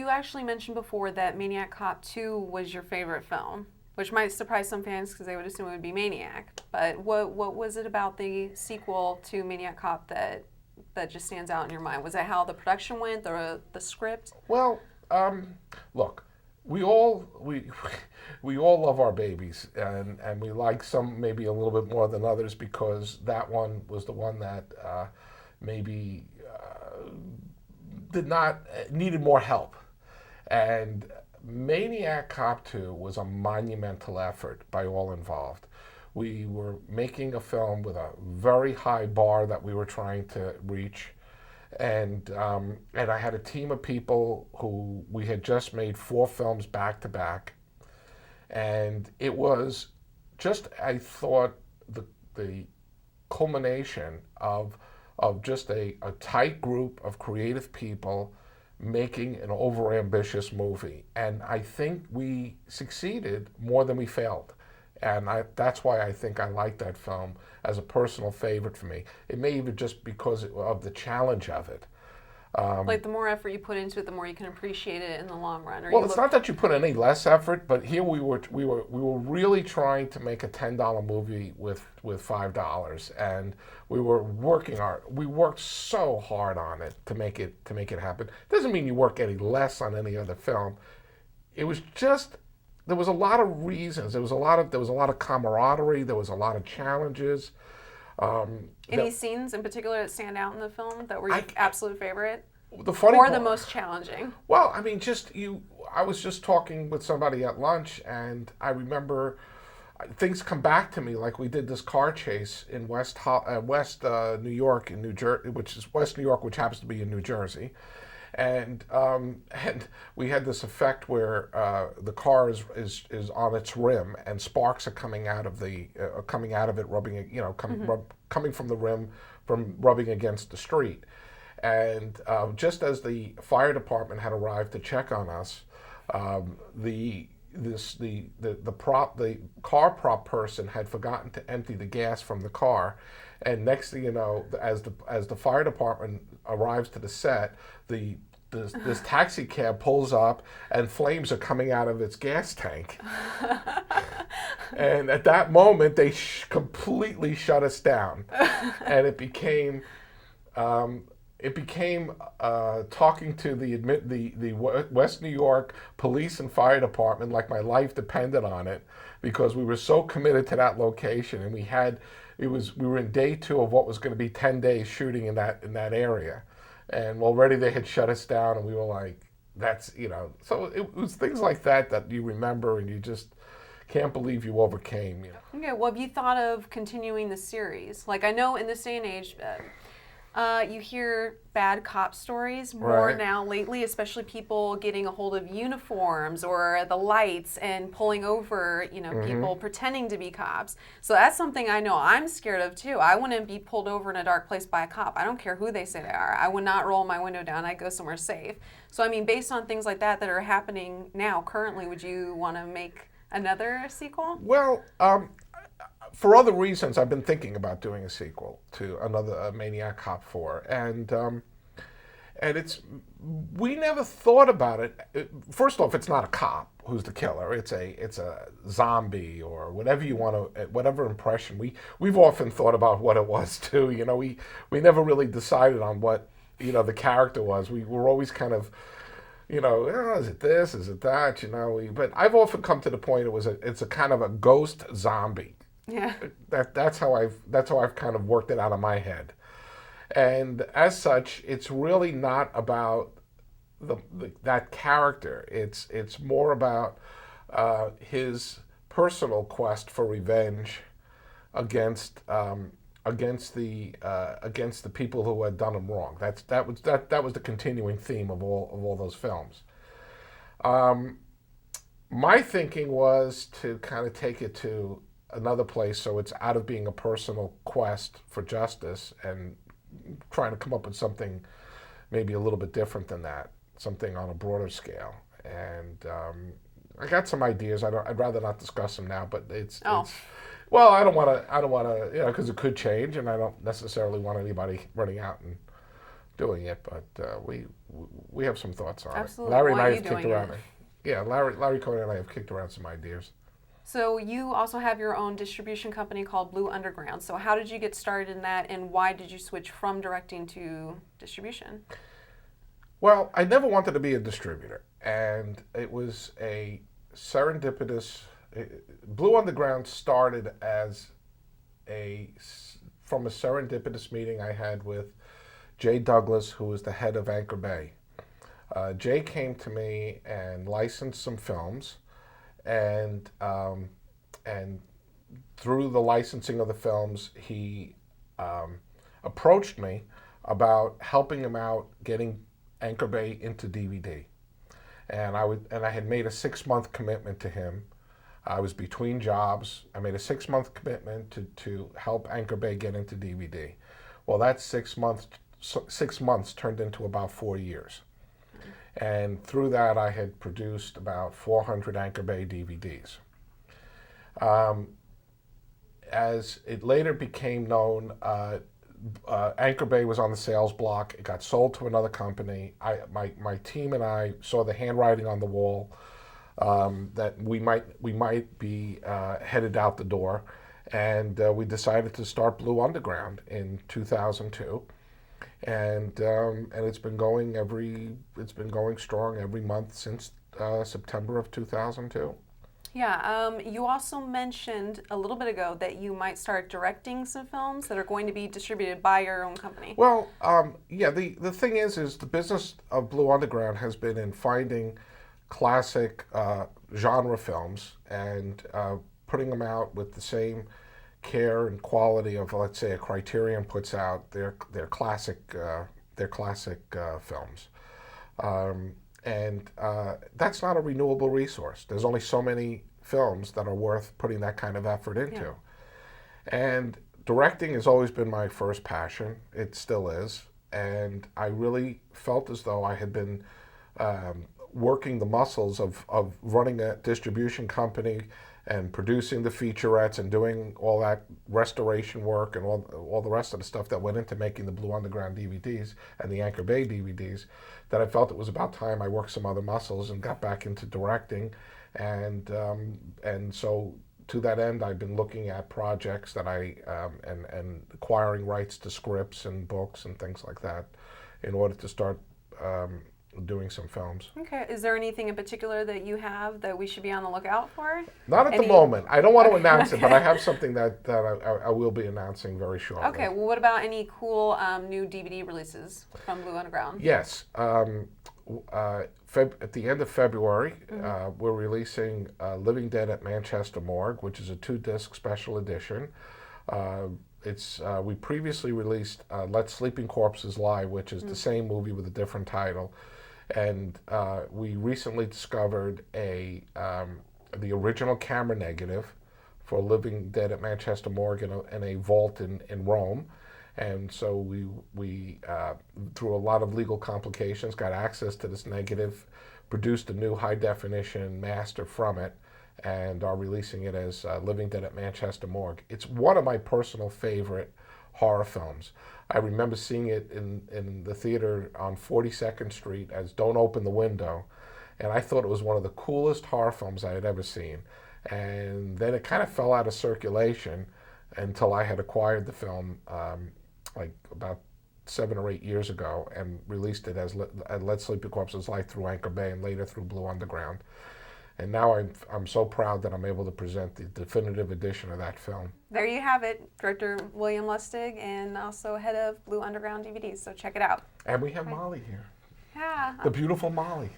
actually mentioned before that Maniac Cop 2 was your favorite film, which might surprise some fans because they would assume it would be Maniac. But what was it about the sequel to Maniac Cop that just stands out in your mind? Was it how the production went, the script? Well, look, we all we we all love our babies, and we like some maybe a little bit more than others because that one was the one that maybe did not needed more help. And Maniac Cop 2 was a monumental effort by all involved. We were making a film with a very high bar that we were trying to reach, and I had a team of people who we had just made 4 films back to back, and it was just, I thought, the culmination of just a tight group of creative people making an overambitious movie. And I think we succeeded more than we failed. And that's why I think I like that film as a personal favorite for me. It may even just because of the challenge of it. Like the more effort you put into it, the more you can appreciate it in the long run. Or Well, it's not that you put any less effort, but here we were really trying to make a $10 movie with $5, and we were we worked so hard on it to make it happen. Doesn't mean you work any less on any other film. It was just there was a lot of reasons. There was a lot of camaraderie. There was a lot of challenges. Any scenes in particular that stand out in the film that were your absolute favorite? The funny or part, the most challenging? Well, I mean, I was just talking with somebody at lunch, and I remember things come back to me, like we did this car chase in West New York in New Jersey, which is West New York, which happens to be in New Jersey. And we had this effect where the car is on its rim, and sparks are coming out of it, rubbing, coming from the rim, from rubbing against the street. And just as the fire department had arrived to check on us, the car prop person had forgotten to empty the gas from the car, and next thing you know, as the fire department arrives to the set, this taxi cab pulls up and flames are coming out of its gas tank. And at that moment, they completely shut us down, and it became talking to the West New York Police and Fire Department like my life depended on it, because we were so committed to that location, and we were in day 2 of what was going to be 10 days shooting in that area, and already they had shut us down, and we were like, that's, so it was things like that you remember, and you just can't believe you overcame. Okay, well, have you thought of continuing the series? Like, I know in this day and age, you hear bad cop stories more now lately, especially people getting a hold of uniforms or the lights and pulling over, people pretending to be cops. So that's something I know I'm scared of too. I wouldn't be pulled over in a dark place by a cop. I don't care who they say they are. I would not roll my window down. I'd go somewhere safe. So, I mean, based on things like that are happening now currently, would you want to make another sequel? Well, for other reasons, I've been thinking about doing a sequel to another Maniac Cop 4, and we never thought about it. First off, it's not a cop who's the killer. It's a zombie or whatever you want to, whatever impression. We've often thought about what it was too. We never really decided on what the character was. We were always kind of, is it this? Is it that? But I've often come to the point it's a kind of a ghost zombie. Yeah. That's how I've kind of worked it out of my head, and as such, it's really not about that character. It's more about his personal quest for revenge against the people who had done him wrong. That was the continuing theme of all those films. My thinking was to kind of take it to another place, so it's out of being a personal quest for justice and trying to come up with something maybe a little bit different than that, something on a broader scale. And I got some ideas. I'd rather not discuss them now, but it's well, I don't want to, because it could change, and I don't necessarily want anybody running out and doing it. But we have some thoughts on Absolutely. it. Larry and Why I are have you kicked doing around it? it. Yeah, Larry Cohen and I have kicked around some ideas. So you also have your own distribution company called Blue Underground. So how did you get started in that, and why did you switch from directing to distribution? Well, I never wanted to be a distributor, and it was a serendipitous. Blue Underground started as from a serendipitous meeting I had with Jay Douglas, who was the head of Anchor Bay. Jay came to me and licensed some films, and and through the licensing of the films, he approached me about helping him out getting Anchor Bay into DVD. And I had made a 6-month commitment to him. I was between jobs. I made a 6-month commitment to help Anchor Bay get into DVD. Well, that 6 months turned into about 4 years. And through that, I had produced about 400 Anchor Bay DVDs. As it later became known, Anchor Bay was on the sales block. It got sold to another company. My team and I saw the handwriting on the wall that we might be headed out the door, and we decided to start Blue Underground in 2002. And it's been going strong every month since September of 2002. Yeah, you also mentioned a little bit ago that you might start directing some films that are going to be distributed by your own company. Well, yeah, the thing is the business of Blue Underground has been in finding classic genre films and putting them out with the same care and quality of, let's say, a Criterion puts out their classic films. And that's not a renewable resource. There's only so many films that are worth putting that kind of effort into. Yeah. And directing has always been my first passion. It still is. And I really felt as though I had been working the muscles of running a distribution company and producing the featurettes and doing all that restoration work and all the rest of the stuff that went into making the Blue Underground DVDs and the Anchor Bay DVDs, that I felt it was about time I worked some other muscles and got back into directing. And so to that end, I've been looking at projects that and acquiring rights to scripts and books and things like that in order to start doing some films. Okay. Is there anything in particular that you have that we should be on the lookout for? Not at the moment. I don't want to announce it, but I have something that I will be announcing very shortly. Okay. Well, what about any cool new DVD releases from Blue Underground? Yes. At the end of February, we're releasing Living Dead at Manchester Morgue, which is a 2-disc special edition. We previously released Let Sleeping Corpses Lie, which is the same movie with a different title. And we recently discovered the original camera negative for Living Dead at Manchester Morgue in a vault in Rome. And so we through a lot of legal complications, got access to this negative, produced a new high-definition master from it, and are releasing it as Living Dead at Manchester Morgue. It's one of my personal favorite horror films. I remember seeing it in the theater on 42nd Street as Don't Open the Window, and I thought it was one of the coolest horror films I had ever seen. And then it kind of fell out of circulation until I had acquired the film like about 7 or 8 years ago and released it as Let Sleeping Corpses Lie through Anchor Bay and later through Blue Underground. And now I'm so proud that I'm able to present the definitive edition of that film. There you have it, director William Lustig, and also head of Blue Underground DVDs. So check it out. And we have Molly here. Yeah. The beautiful Molly.